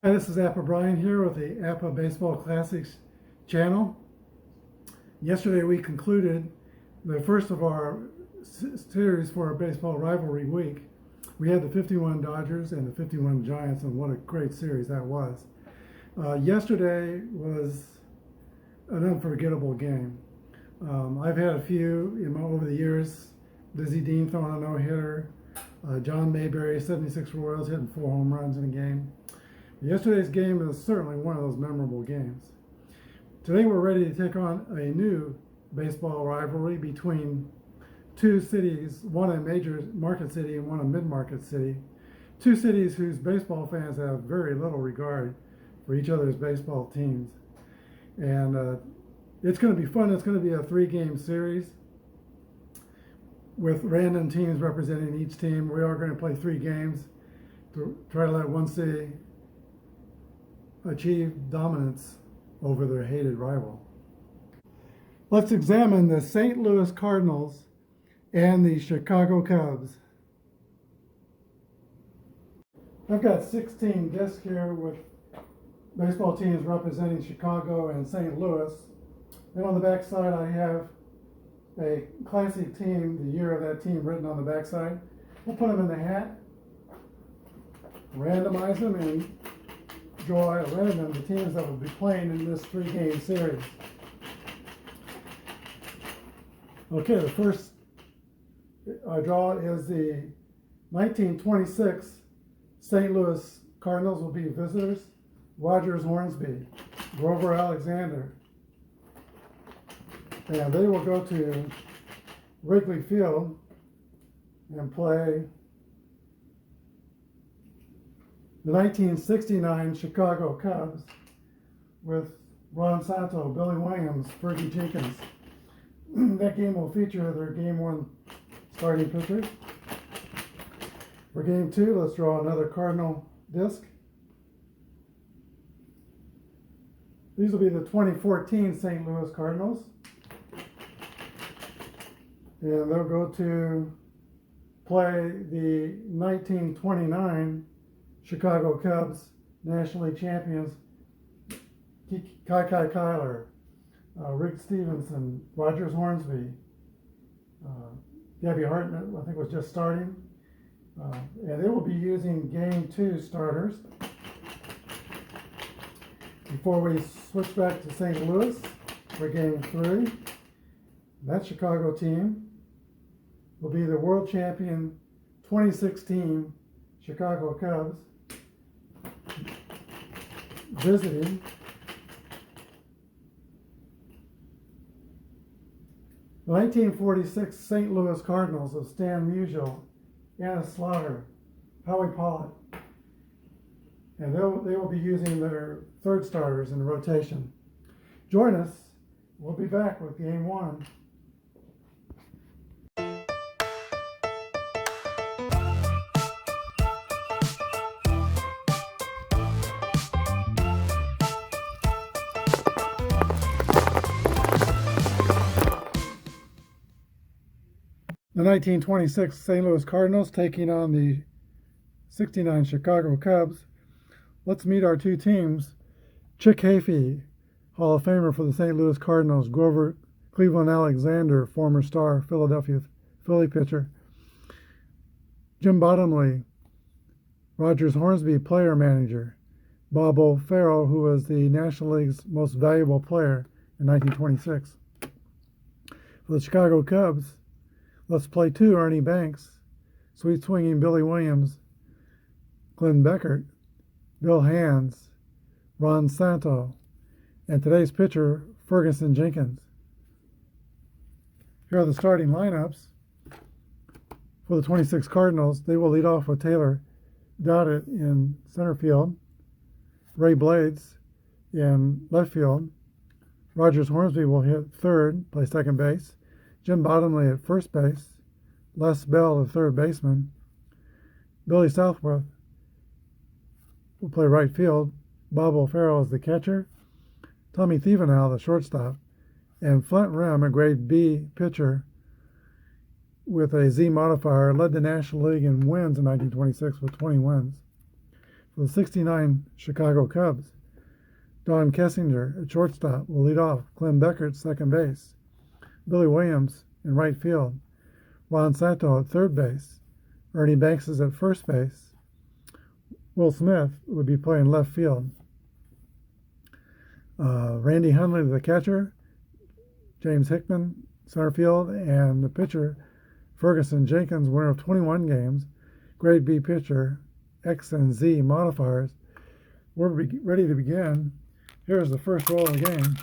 Hi, this is Apba Brian here with the Apba Baseball Classics channel. Yesterday we concluded the first of our series for our baseball rivalry week. We had the 51 Dodgers and the 51 Giants, and what a great series that was. Yesterday was an unforgettable game. I've had a few over the years. Dizzy Dean throwing a no-hitter, John Mayberry, 76 Royals, hitting 4 home runs in a game. Yesterday's game is certainly one of those memorable games. Today we're ready to take on a new baseball rivalry between two cities, one a major market city and one a mid-market city. Two cities whose baseball fans have very little regard for each other's baseball teams. And it's going to be fun. It's going to be a 3-game series with random teams representing each team. We are going to play 3 games to try to let one city achieve dominance over their hated rival. Let's examine the St. Louis Cardinals and the Chicago Cubs. I've got 16 discs here with baseball teams representing Chicago and St. Louis. And on the back side I have a classic team, the year of that team written on the back side. We'll put them in the hat, randomize them, and draw at random the teams that will be playing in this 3-game series. Okay, the first I draw is the 1926 St. Louis Cardinals will be visitors. Rogers Hornsby, Grover Alexander. And they will go to Wrigley Field and play the 1969 Chicago Cubs with Ron Santo, Billy Williams, Fergie Jenkins. That game will feature their Game 1 starting pitchers. For Game 2, let's draw another Cardinal disc. These will be the 2014 St. Louis Cardinals. And they'll go to play the 1929 Chicago Cubs, National League champions, Kai Kyler, Rick Stevenson, Rogers Hornsby, Gabby Hartnett, I think was just starting. And they will be using Game 2 starters. Before we switch back to St. Louis for Game 3, that Chicago team will be the world champion 2016 Chicago Cubs visiting the 1946 St. Louis Cardinals of Stan Musial, Anna Slaughter, Howie Pollitt. And they will be using their 3rd starters in the rotation. Join us. We'll be back with Game 1. The 1926 St. Louis Cardinals taking on the 69 Chicago Cubs. Let's meet our two teams. Chick Hafey, Hall of Famer for the St. Louis Cardinals. Grover Cleveland Alexander, former star Philadelphia Philly pitcher. Jim Bottomley, Rogers Hornsby player manager. Bob O'Farrell, who was the National League's most valuable player in 1926. For the Chicago Cubs, let's play 2 Ernie Banks, sweet swinging Billy Williams, Glenn Beckert, Bill Hands, Ron Santo, and today's pitcher, Ferguson Jenkins. Here are the starting lineups for the 26 Cardinals. They will lead off with Taylor Dowdett in center field, Ray Blades in left field, Rogers Hornsby will hit third, play second base, Jim Bottomley at first base, Les Bell, the third baseman, Billy Southworth will play right field, Bob O'Farrell is the catcher, Tommy Thievenow, the shortstop, and Flint Rim, a grade B pitcher with a Z modifier, led the National League in wins in 1926 with 20 wins. for the 69 Chicago Cubs. Don Kessinger at shortstop will lead off. Glenn Beckert, second base. Billy Williams in right field. Ron Santo at third base. Ernie Banks is at first base. Will Smith would be playing left field. Randy Hundley, the catcher. James Hickman, center field. And the pitcher, Ferguson Jenkins, winner of 21 games. Grade B pitcher, X and Z modifiers. We're ready to begin. Here's the first roll of the game.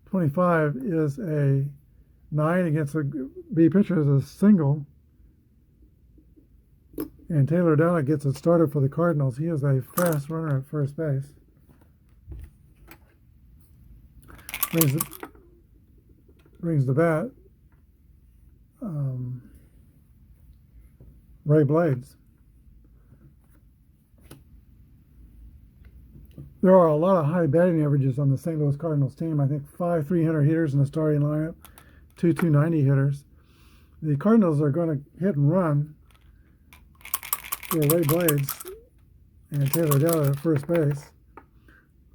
25 is a 9 against a B pitcher is a single. And Taylor Dowd gets it started for the Cardinals. He is a fast runner at first base. Brings the bat. Ray Blades. There are a lot of high batting averages on the St. Louis Cardinals team. I think 5 300 hitters in the starting lineup, 2 290 hitters. The Cardinals are going to hit and run for Ray Blades and Taylor Dowd at first base.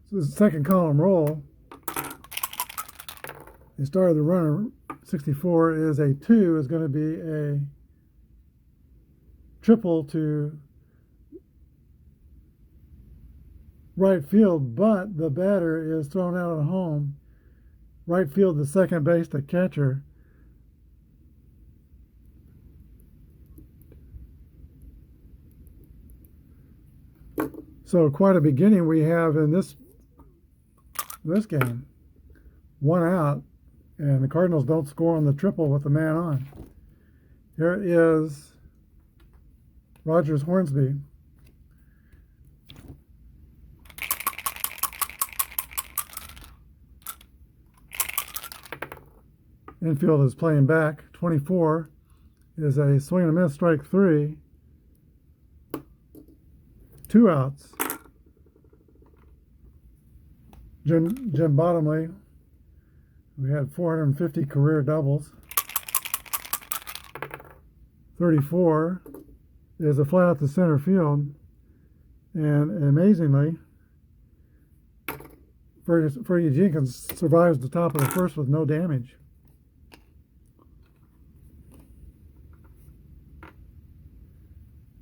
So the second column roll. The start of the runner, 64, is a 2, is going to be a triple to right field, but the batter is thrown out at home. Right field, the second base, the catcher. So quite a beginning we have in this game. 1 out, and the Cardinals don't score on the triple with the man on. Here is Rogers Hornsby. Infield is playing back. 24 is a swing and a miss, strike 3. 2 outs. Jim Bottomley, we had 450 career doubles. 34 is a fly out to center field, and amazingly, Fergie Jenkins survives the top of the first with no damage.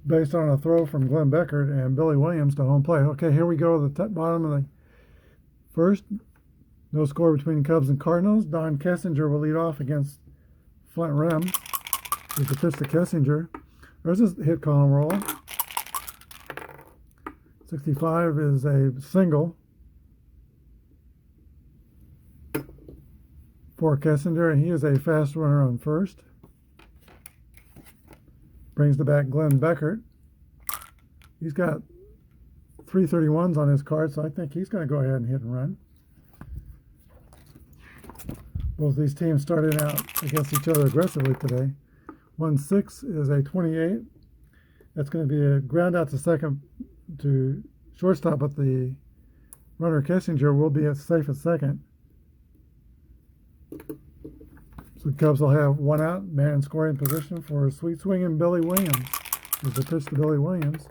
Based on a throw from Glenn Beckert and Billy Williams to home plate. Okay, here we go to the bottom of the first. No score between Cubs and Cardinals. Don Kessinger will lead off against Flint Rem. He's the pitch to Kessinger. There's his hit column roll. 65 is a single for Kessinger, and he is a fast runner on first. Brings the bat Glenn Beckert. He's got 331s on his card, so I think he's going to go ahead and hit and run. Both these teams started out against each other aggressively today. 1-6 is a 28. That's going to be a ground out to second to shortstop, but the runner Kessinger will be safe at second. So the Cubs will have 1 out, man in scoring position for sweet swinging Billy Williams. There's a pitch to Billy Williams.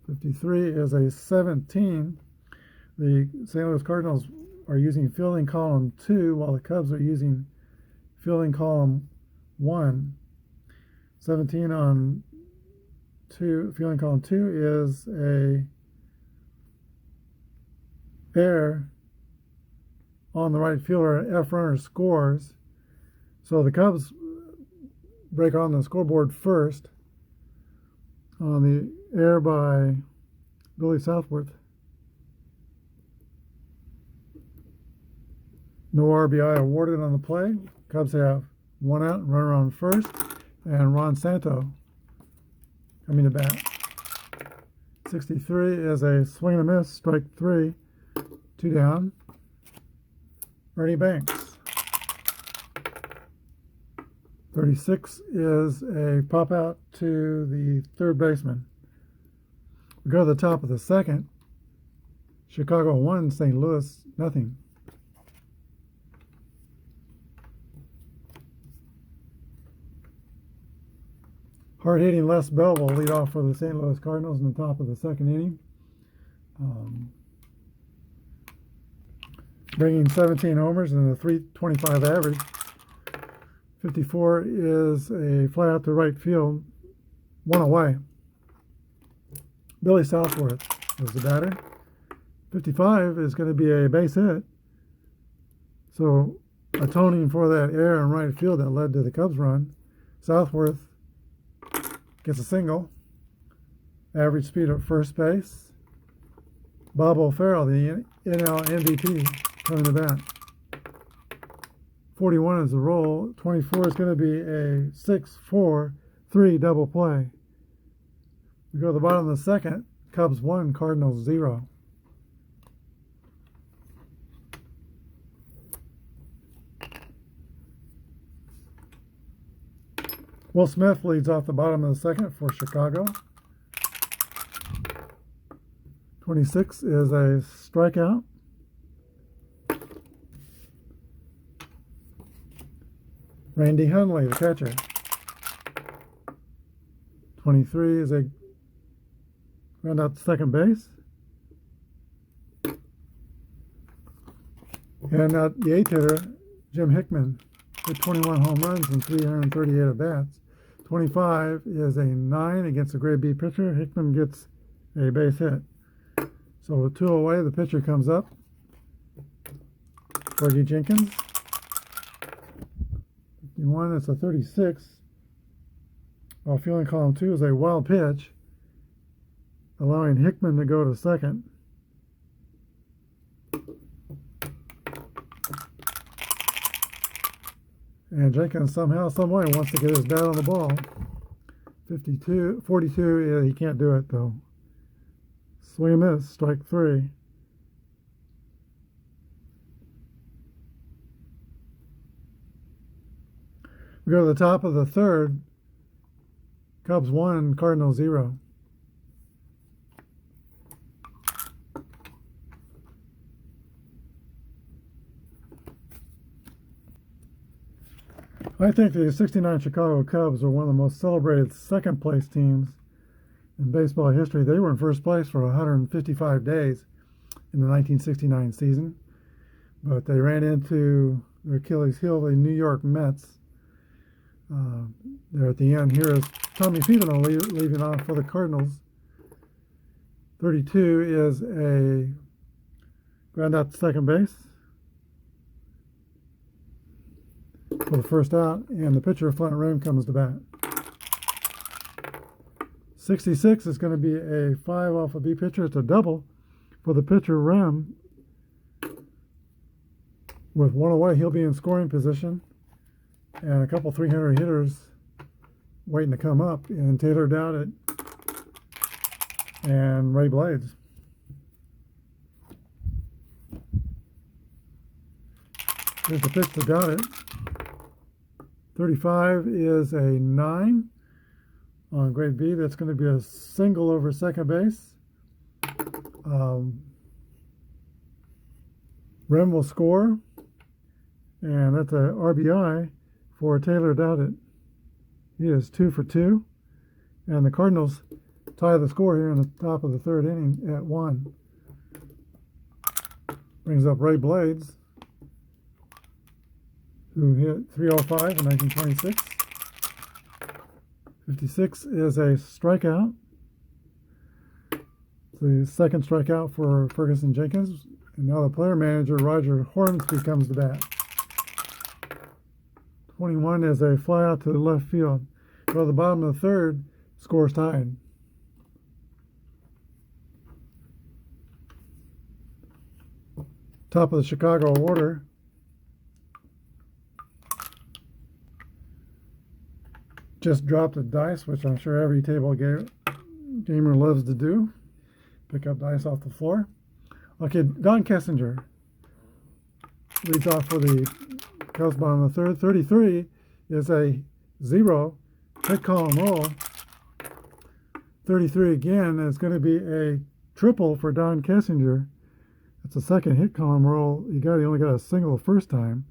53 is a 17. The St. Louis Cardinals are using fielding column 2, while the Cubs are using fielding column 1. 17 on 2, fielding column 2 is a error on the right fielder. F runner scores. So the Cubs break on the scoreboard first on the error by Billy Southworth. No RBI awarded on the play. Cubs have 1 out, runner on first, and Ron Santo coming to bat. 63 is a swing and a miss, strike 3, 2 down. Ernie Banks. 36 is a pop out to the third baseman. We go to the top of the second. Chicago 1, St. Louis nothing. Hard-hitting Les Bell will lead off for the St. Louis Cardinals in the top of the second inning. Bringing 17 homers and a .325 average. 54 is a fly out to right field, one away. Billy Southworth was the batter. 55 is going to be a base hit. So atoning for that error in right field that led to the Cubs run, Southworth gets a single. Average speed at first base. Bob O'Farrell, the NL MVP, coming to bat. 41 is the roll. 24 is going to be a 6-4-3 double play. We go to the bottom of the second. Cubs 1, Cardinals 0. Will Smith leads off the bottom of the second for Chicago. 26 is a strikeout. Randy Hundley, the catcher. 23 is a ground out to second base. And the eighth hitter, Jim Hickman, with 21 home runs and 338 at-bats. 25 is a 9 against a grade B pitcher. Hickman gets a base hit. So with 2 away, the pitcher comes up. Fergie Jenkins. 51, it's a 36. While fielding column 2 is a wild pitch, allowing Hickman to go to second. And Jenkins somehow, some way wants to get his bat on the ball. 42, he can't do it though. Swing and miss, strike 3. We go to the top of the third. Cubs 1, Cardinals 0. I think the '69 Chicago Cubs are one of the most celebrated second-place teams in baseball history. They were in first place for 155 days in the 1969 season, but they ran into their Achilles heel, the New York Mets. There at the end, here is Tommy Fevino leading off for the Cardinals. 32 is a ground out to second base for the first out, and the pitcher front rim comes to bat. 66 is going to be a 5 off a B pitcher. It's a double for the pitcher Rem. With 1 away, he'll be in scoring position, and a couple 300 hitters waiting to come up, and Taylor Dowdett and Ray Blades. Here's the pitch to Dowdett. 35 is a 9 on grade B. That's going to be a single over second base. Rem will score, and that's a RBI for Taylor Dowdett. He is 2 for 2, and the Cardinals tie the score here in the top of the third inning at 1. Brings up Ray Blades, who hit 305 in 1926. 56 is a strikeout. The second strikeout for Ferguson Jenkins. And now the player manager, Roger Hornsby, comes to bat. 21 is a fly out to the left field. Go to the bottom of the third, scores tied. Top of the Chicago order. Just dropped a dice, which I'm sure every table gamer loves to do. Pick up dice off the floor. Okay, Don Kessinger leads off for the Cubs bottom of the third. 33 is a 0 hit column roll. 33 again is going to be a triple for Don Kessinger. That's a second hit column roll. He only got a single the first time,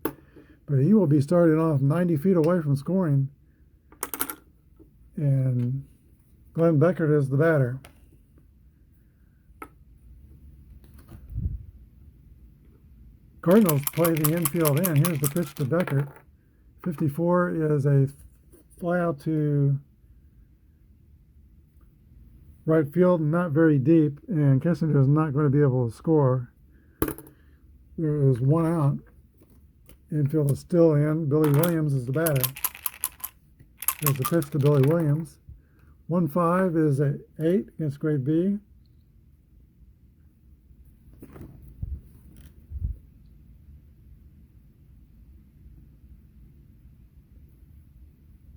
but he will be starting off 90 feet away from scoring. and Glenn Beckert is the batter. Cardinals play the infield in. Here's the pitch to Beckert. 54 is a fly out to right field, not very deep, and Kissinger is not going to be able to score. There is one out. Infield is still in. Billy Williams is the batter. There's the pitch to Billy Williams. 1-5 is a 8 against grade B.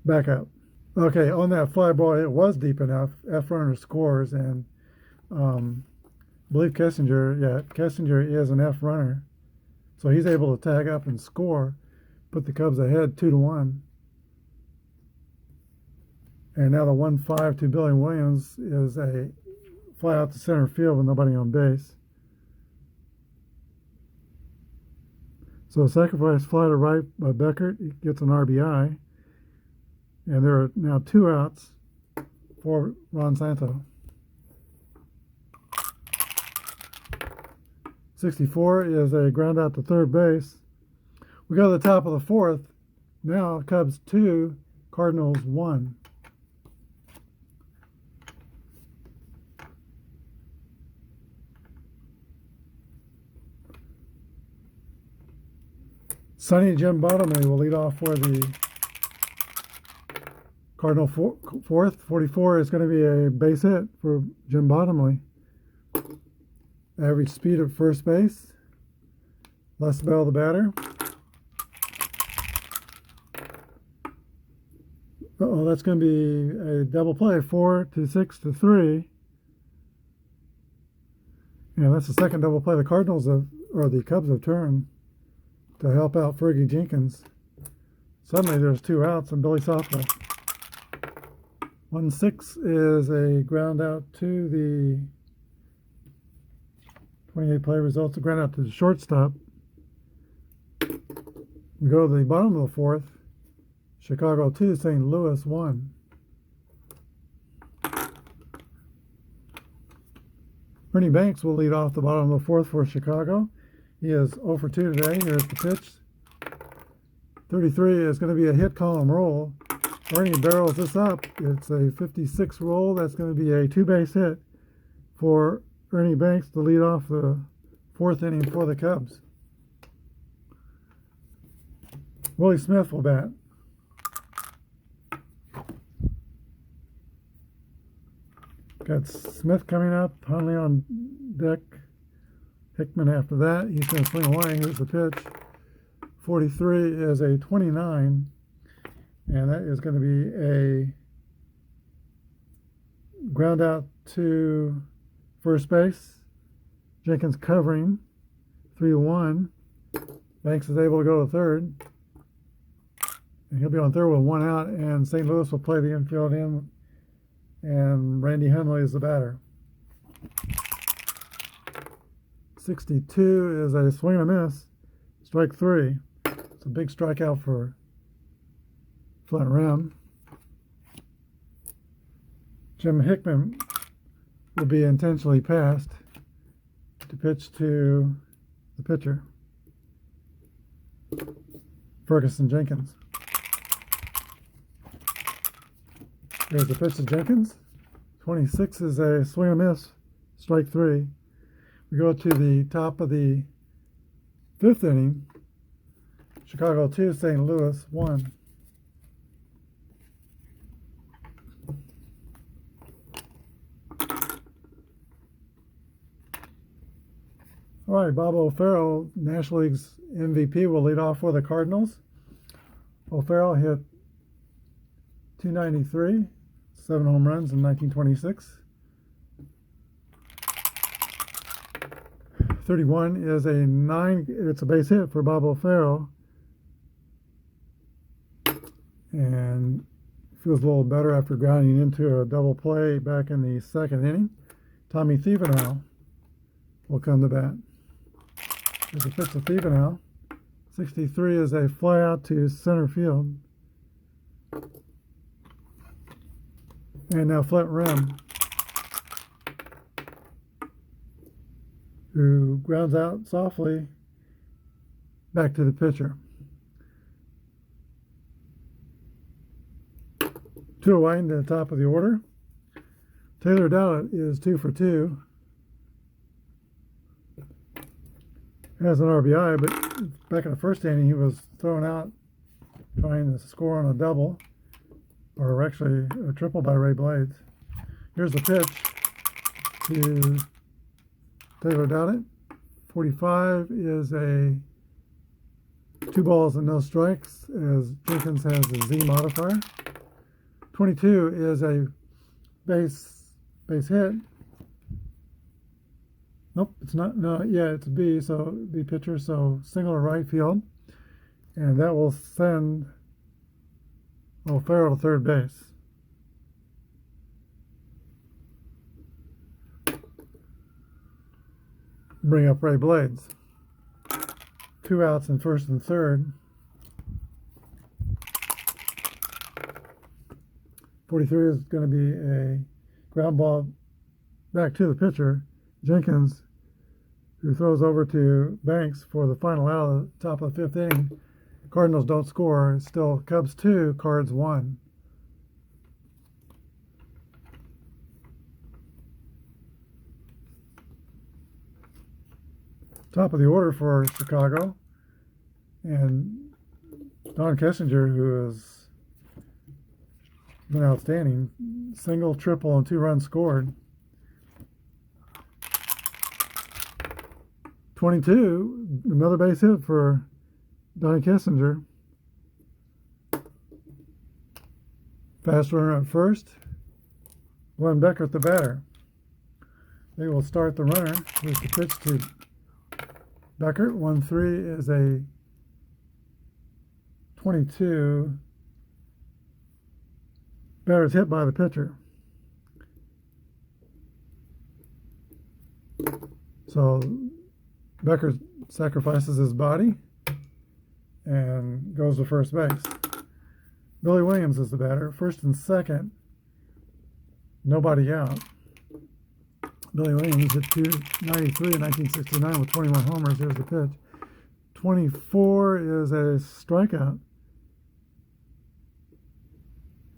Back up. Okay, on that fly ball, it was deep enough. F runner scores, and I believe Kissinger is an F runner, so he's able to tag up and score, put the Cubs ahead 2-1. And now the 1-5 to Billy Williams is a fly out to center field with nobody on base. So sacrifice fly to right by Beckert. He gets an RBI. And there are now 2 outs for Ron Santo. 64 is a ground out to third base. We go to the top of the 4th. Now Cubs 2, Cardinals 1. Sonny Jim Bottomley will lead off for the Cardinal 4th. 44 is going to be a base hit for Jim Bottomley. Average speed at first base. Les Bell the batter. That's going to be a double play. 4-6-3. Yeah, that's the second double play the the Cubs have turned to help out Fergie Jenkins. Suddenly there's 2 outs and Billy Softwell. 1-6 is a ground out to the 28 play results. A ground out to the shortstop. We go to the bottom of the 4th. Chicago 2, St. Louis 1. Ernie Banks will lead off the bottom of the 4th for Chicago. He is 0 for 2 today. Here's the pitch. 33 is going to be a hit column roll. Ernie barrels this up. It's a 56 roll. That's going to be a 2-base hit for Ernie Banks to lead off the 4th inning for the Cubs. Willie Smith will bat. Got Smith coming up, Hundley on deck. Hickman after that. He's going to swing away. Here's the pitch. 43 is a 29. And that is going to be a ground out to first base. Jenkins covering. 3-1. Banks is able to go to third. And he'll be on third with 1 out. And St. Louis will play the infield in. And Randy Hundley is the batter. 62 is a swing and a miss. Strike 3. It's a big strikeout for Flint Rim. Jim Hickman will be intentionally passed to pitch to the pitcher, Ferguson Jenkins. Here's the pitch to Jenkins. 26 is a swing and a miss. Strike 3. We go to the top of the 5th inning. Chicago 2, St. Louis 1. All right, Bob O'Farrell, National League's MVP, will lead off for the Cardinals. O'Farrell hit .293, 7 home runs in 1926. 31 is a 9. It's a base hit for Bob O'Farrell, and feels a little better after grounding into a double play back in the 2nd inning. Tommy Thievenow will come to bat. There's a pitch to Thievenow. 63 is a fly out to center field. And now Flint Rim, who grounds out softly back to the pitcher. 2 away in the top of the order. Taylor Dowlett is 2 for 2. Has an RBI, but back in the first inning he was thrown out trying to score on a double, or actually a triple by Ray Blades. Here's the pitch to Taylor Dowlett. 45 is a 2 balls and no strikes, as Jenkins has a Z modifier. 22 is a base hit. Nope, it's not. No, yeah, it's B. So B pitcher. So single to right field, and that will send O'Farrell to third base. Bring up Ray Blades. 2 outs in first and third. 43 is going to be a ground ball back to the pitcher, Jenkins, who throws over to Banks for the final out of the top of the 5th inning. Cardinals don't score. It's still Cubs 2, Cards 1. Top of the order for Chicago, and Don Kessinger, who has been outstanding. Single, triple, and 2 runs scored. 22, another base hit for Donnie Kessinger. Fast runner at first. Glenn Beckert, the batter. They will start the runner. Here's the pitch to Beckert. 1-3 is a 22. Batter's hit by the pitcher. So Beckert sacrifices his body and goes to first base. Billy Williams is the batter. First and second, nobody out. Billy Williams hit .293 in 1969 with 21 homers. Here's the pitch. 24 is a strikeout.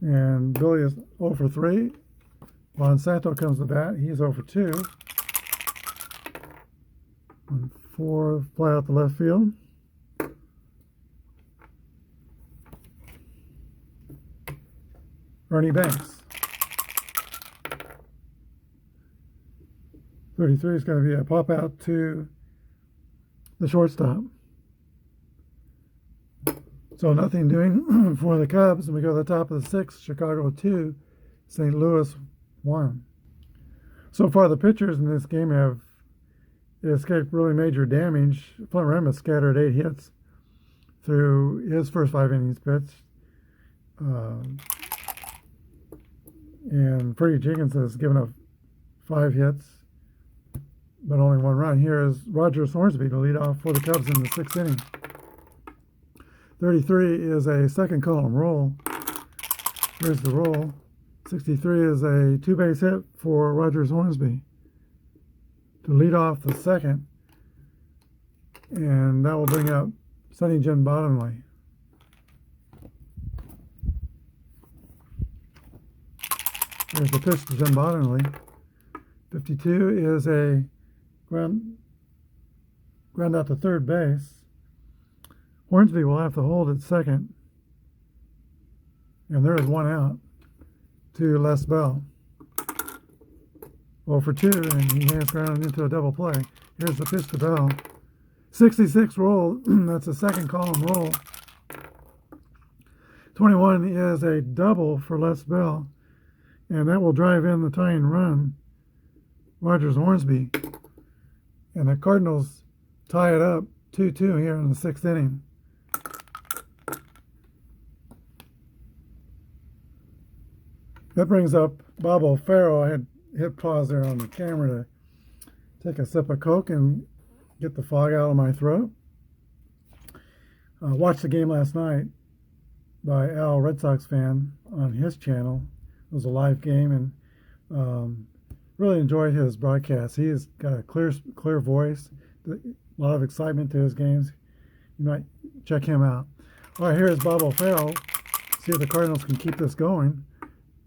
And Billy is 0 for 3. Monsanto comes to bat. He's 0 for 2. And 4 fly out the left field. Ernie Banks. 33 is going to be a pop out to the shortstop. So nothing doing for the Cubs, and we go to the top of the 6th. Chicago 2, St. Louis 1. So far, the pitchers in this game have escaped really major damage. Flint Rim has scattered 8 hits through his first 5 innings pitched. And Freddie Jenkins has given up 5 hits, but only 1 run. Here is Roger Hornsby to lead off for the Cubs in the 6th inning. 33 is a second column roll. Here's the roll. 63 is a 2-base hit for Rogers Hornsby to lead off the 2nd, and that will bring up Sonny Jim Bottomley. There's the pitch to Jim Bottomley. 52 is a ground out to third base. Hornsby will have to hold at second, and there is 1 out to Les Bell. 0 for 2, and he has grounded into a double play. Here's the pitch to Bell. 66 roll, that's a second column roll. 21 is a double for Les Bell, and that will drive in the tying run, Rogers Hornsby. And the Cardinals tie it up 2-2 here in the 6th inning. That brings up Bob O'Farrell. I had hit pause there on the camera to take a sip of Coke and get the fog out of my throat. Watched the game last night by Al, Red Sox fan, on his channel, It was a live game, and really enjoyed his broadcast. He has got a clear voice, a lot of excitement to his games. You might check him out. All right, here's Bob O'Farrell. See if the Cardinals can keep this going.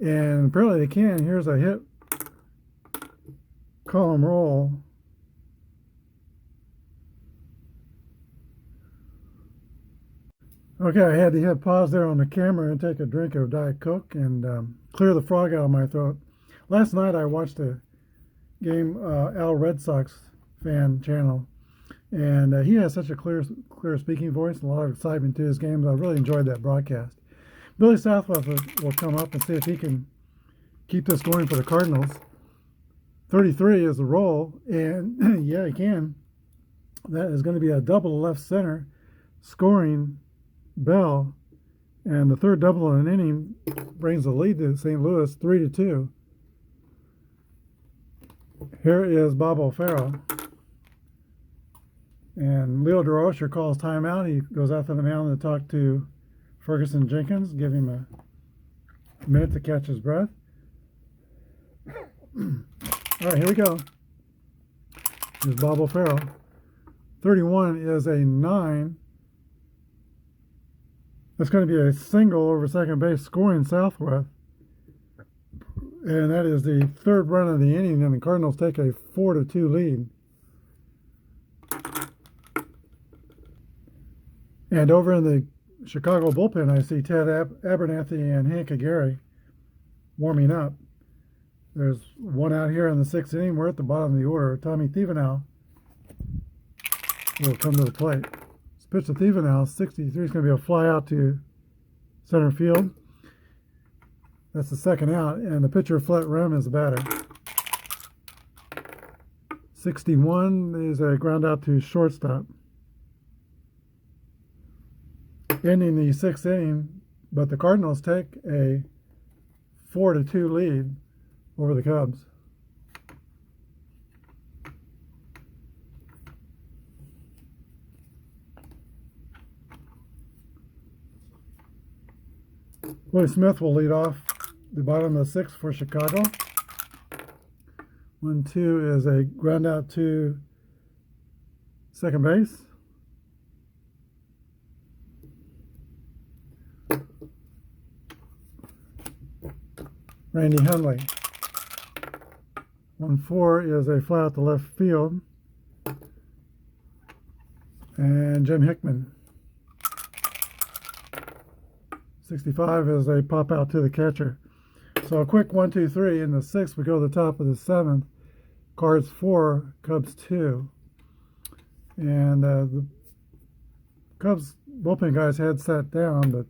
And apparently they can. Here's a hit column roll. Okay, I had to hit pause there on the camera and take a drink of Diet Coke and clear the frog out of my throat. Last night I watched a game, Al Red Sox fan channel, and he has such a clear speaking voice and a lot of excitement to his games. I really enjoyed that broadcast. Billy Southwell will come up and see if he can keep this going for the Cardinals. 33 is the roll, and yeah, he can. That is going to be a double left center scoring Bell, and the third double in an inning brings the lead to St. Louis 3-2. Here is Bob O'Farrell, and Leo DeRocher calls timeout. He goes out to the mound to talk to Ferguson Jenkins, give him a minute to catch his breath. All right, here we go. Here's Bob O'Farrell. 31 is a 9. That's going to be a single over second base scoring Southwest. And that is the third run of the inning, and the Cardinals take a 4-2 lead. And over in the Chicago bullpen, I see Ted Abernathy and Hank Aguirre warming up. There's one out here in the 6th inning. We're at the bottom of the order. Tommy Thievenow will come to the plate. This pitch to Thievenow, 63, is going to be a fly out to center field. That's the second out, and the pitcher, Flett Rem, is the batter. 61 is a ground out to shortstop. Ending the 6th inning, but the Cardinals take a 4-2 lead over the Cubs. Willie Smith will lead off the bottom of the 6th for Chicago. 1-2 is a ground out to second base. Randy Hundley. 1-4 is a fly out to left field. And Jim Hickman. 65 is a pop out to the catcher. So a quick 1-2-3 in the 6th. We go to the top of the 7th. Cards 4, Cubs 2. And the Cubs bullpen guys had sat down, but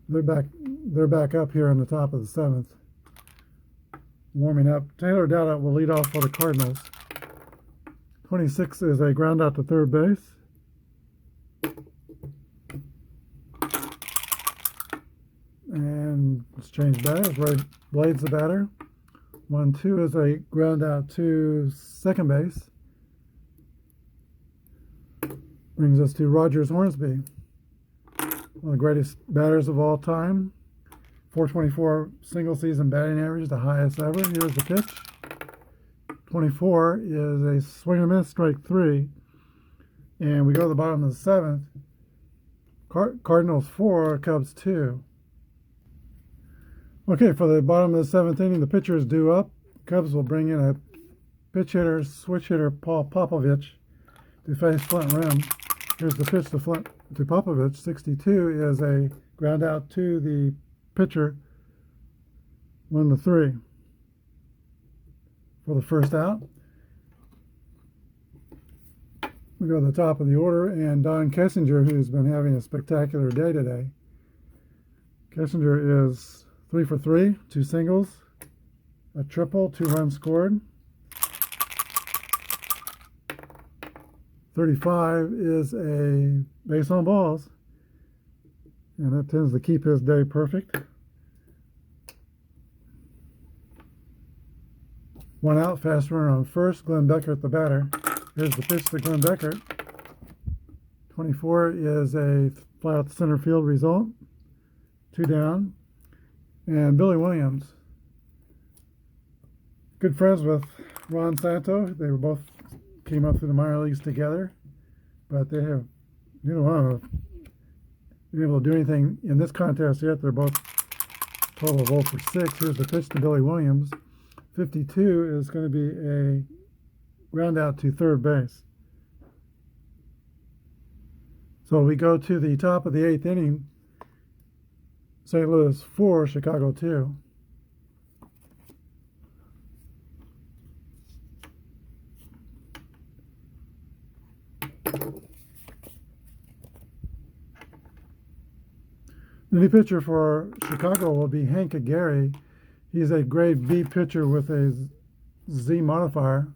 they're back up here on the top of the 7th, warming up. Taylor Dowdett will lead off for the Cardinals. 26 is a ground out to third base. And let's change batters. Ray Blades the batter. 1-2 is a ground out to second base. Brings us to Rogers Hornsby, one of the greatest batters of all time. 424 single season batting average, the highest ever. Here's the pitch. 24 is a swing and miss, strike 3. And we go to the bottom of the 7th. Cardinals 4, Cubs 2. Okay, for the bottom of the 7th inning, the pitcher is due up. Cubs will bring in a pitch hitter, switch hitter, Paul Popovich, to face Flint Rim. Here's the pitch to Popovich. 62 is a ground out to the pitcher. 1-3 for the first out. We go to the top of the order, and Don Kessinger, who's been having a spectacular day today. Kessinger is 3 for 3, 2 singles, a triple, 2 runs scored. 35 is a base on balls, and that tends to keep his day perfect. 1 out, fast runner on first, Glenn Beckert the batter. Here's the pitch to Glenn Beckert. 24 is a fly out to center field result. 2 down. And Billy Williams, good friends with Ron Santo. They were both came up through the minor leagues together, but they have neither one of them been able to do anything in this contest yet. They're both total of 0 for 6. Here's the pitch to Billy Williams. 52 is going to be a ground out to third base. So we go to the top of the 8th inning. St. Louis 4, Chicago 2. The new pitcher for Chicago will be Hank Aguirre. He's a grade B pitcher with a Z modifier.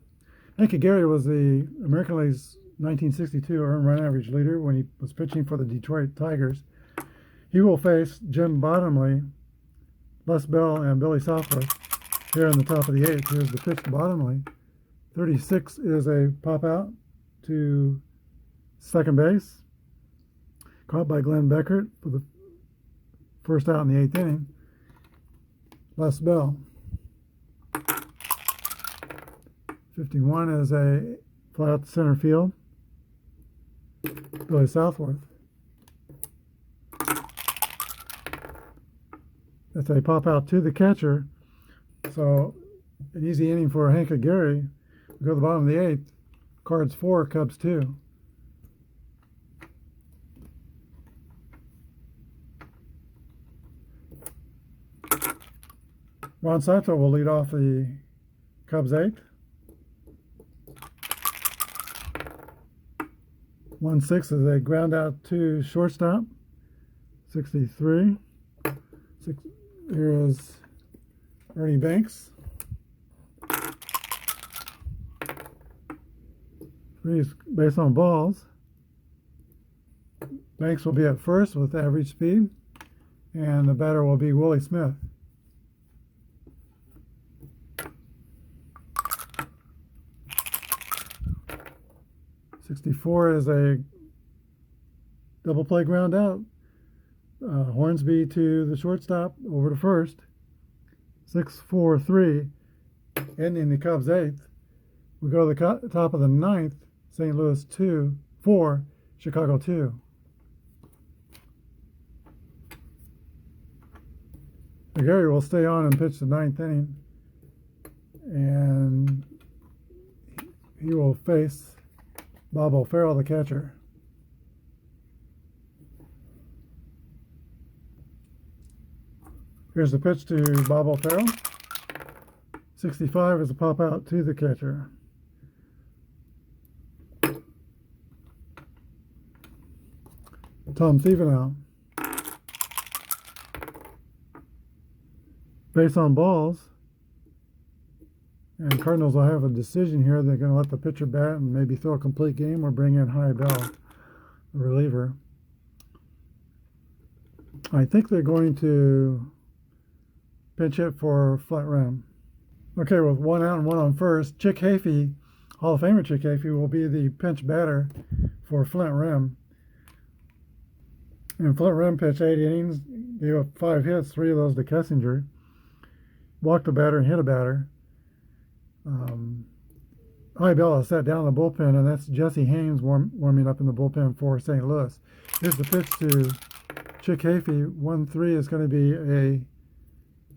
Hank Aguirre was the American League's 1962 earned run average leader when he was pitching for the Detroit Tigers. He will face Jim Bottomley, Les Bell, and Billy Southworth here in the top of the 8th. Here's the pitch to Bottomley. 36 is a pop out to second base. Caught by Glenn Beckert for the first out in the 8th inning. Les Bell. 51 is a fly out to center field. Billy Southworth. That's a pop out to the catcher. So an easy inning for Hank Aguirre. We go to the bottom of the 8th. Cards 4, Cubs 2. Ron Santo will lead off the Cubs 8th. 1-6 is a ground out to shortstop. 63. Here is Ernie Banks. 3 is based on balls. Banks will be at first with average speed, and the batter will be Willie Smith. '64 is a double play ground out. Hornsby to the shortstop, over to first. 6-4-3, ending the Cubs 8th. We go to the top of the 9th. St. Louis 4, Chicago 2. Aguirre will stay on and pitch the 9th inning, and he will face Bob O'Farrell, the catcher. Here's the pitch to Bob O'Farrell. 65 is a pop out to the catcher. Tom Thievenow. Base on balls. And Cardinals will have a decision here. They're going to let the pitcher bat and maybe throw a complete game or bring in High Bell, the reliever. I think they're going to pinch hit for flat rim. Okay, with 1 out and 1 on first, Chick Hafey, Hall of Famer Chick Hafey, will be the pinch batter for Flint Rim. And Flint Rim pitched 8 innings, gave up 5 hits, 3 of those to Kessinger. Walked a batter and hit a batter. High Bell sat down in the bullpen, and that's Jesse Haynes warming up in the bullpen for St. Louis. Here's the pitch to Chick Hafey. 1-3 is going to be a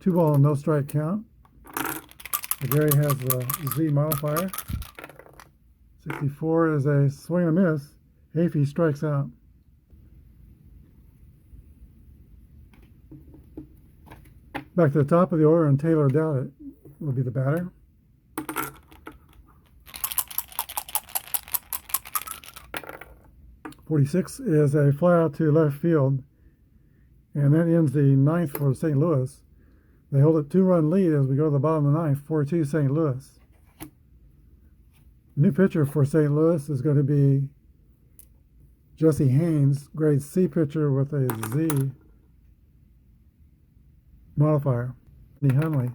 2-ball and no strike count. Gary has the Z modifier. 64 is a swing and a miss. Hafey strikes out. Back to the top of the order, and Taylor Dowdett will be the batter. .46 is a fly out to left field, and that ends the 9th for St. Louis. They hold a 2-run lead as we go to the bottom of the 9th, 4-2 St. Louis. The new pitcher for St. Louis is going to be Jesse Haynes, grade C pitcher with a Z modifier. Hunley.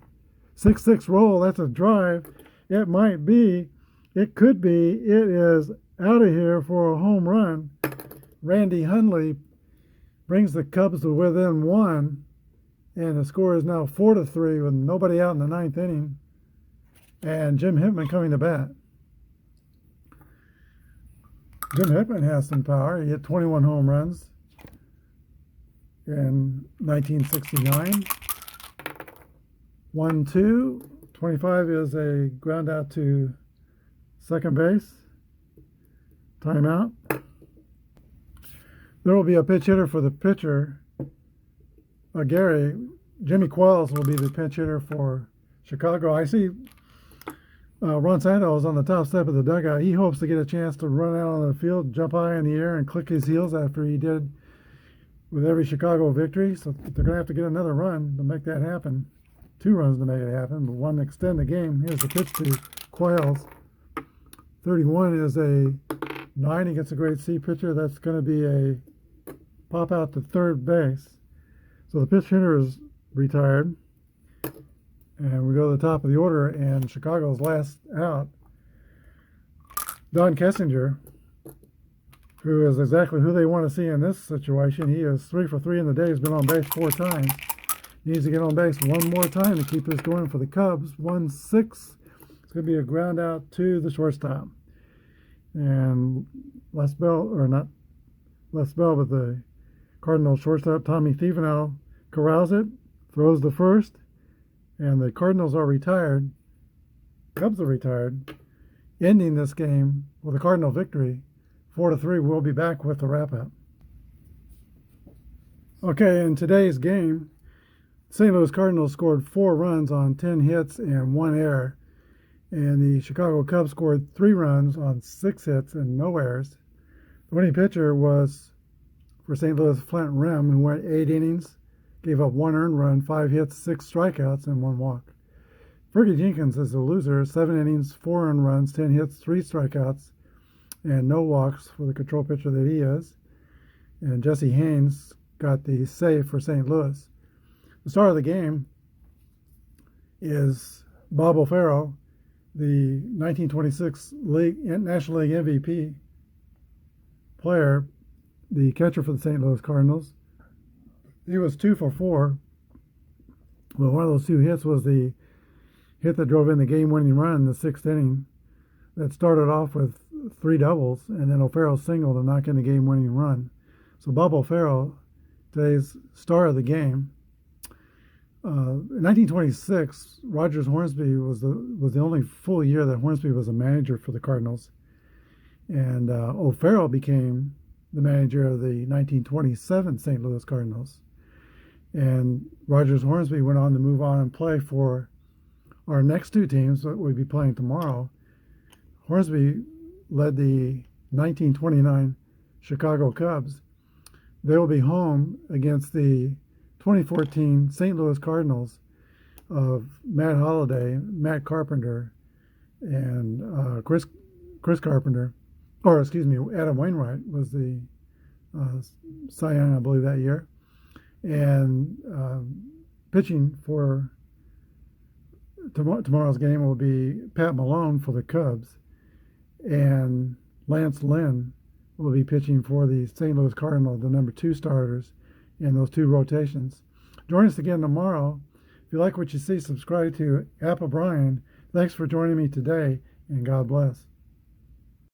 6-6 roll, that's a drive. It might be, it could be, it is out of here for a home run. Randy Hundley brings the Cubs to within one, and the score is now 4-3 with nobody out in the ninth inning, and Jim Hitman coming to bat. Jim Hitman has some power. He hit 21 home runs in 1969. 1-2. 25 is a ground out to second base. Timeout. There will be a pitch hitter for the pitcher. Gary, Jimmy Quells will be the pinch hitter for Chicago. I see Ron Santos on the top step of the dugout. He hopes to get a chance to run out on the field, jump high in the air, and click his heels after he did with every Chicago victory. So they're going to have to get another run to make that happen. 2 runs to make it happen, but 1 to extend the game. Here's the pitch to Quells. 31 is a 9 against a grade C pitcher. That's going to be a pop out to third base. So the pitch hitter is retired. And we go to the top of the order, and Chicago's last out, Don Kessinger, who is exactly who they want to see in this situation. He is 3 for 3 in the day. He's been on base 4 times. Needs to get on base one more time to keep this going for the Cubs. 1-6. It's going to be a ground out to the shortstop. And Les Bell, or not Les Bell, but the Cardinals shortstop, Tommy Thiefenau, corrals it, throws the first, and the Cardinals are retired. Cubs are retired, ending this game with a Cardinal victory, 4-3. We'll be back with the wrap-up. Okay, in today's game, St. Louis Cardinals scored 4 runs on 10 hits and 1 error, and the Chicago Cubs scored 3 runs on 6 hits and no errors. The winning pitcher was for St. Louis, Flint Rim, who went 8 innings, gave up 1 earned run, 5 hits, 6 strikeouts, and 1 walk. Fergie Jenkins is the loser, 7 innings, 4 earned runs, 10 hits, 3 strikeouts, and no walks for the control pitcher that he is. And Jesse Haynes got the save for St. Louis. The star of the game is Bob O'Farrell, the 1926 National League MVP player, the catcher for the St. Louis Cardinals. He was 2 for 4. Well, one of those 2 hits was the hit that drove in the game-winning run in the 6th inning that started off with 3 doubles, and then O'Farrell singled to knock in the game-winning run. So Bob O'Farrell, today's star of the game. In 1926, Rogers Hornsby was the only full year that Hornsby was a manager for the Cardinals, and O'Farrell became the manager of the 1927 St. Louis Cardinals. And Rogers Hornsby went on to move on and play for our next 2 teams that we'll be playing tomorrow. Hornsby led the 1929 Chicago Cubs. They will be home against the 2014 St. Louis Cardinals of Matt Holliday, Matt Carpenter, and Chris Carpenter. Or, excuse me, Adam Wainwright was the Cy Young, I believe, that year. And pitching for tomorrow's game will be Pat Malone for the Cubs. And Lance Lynn will be pitching for the St. Louis Cardinals, the number 2 starters in those 2 rotations. Join us again tomorrow. If you like what you see, subscribe to Apba Brian. Thanks for joining me today, and God bless.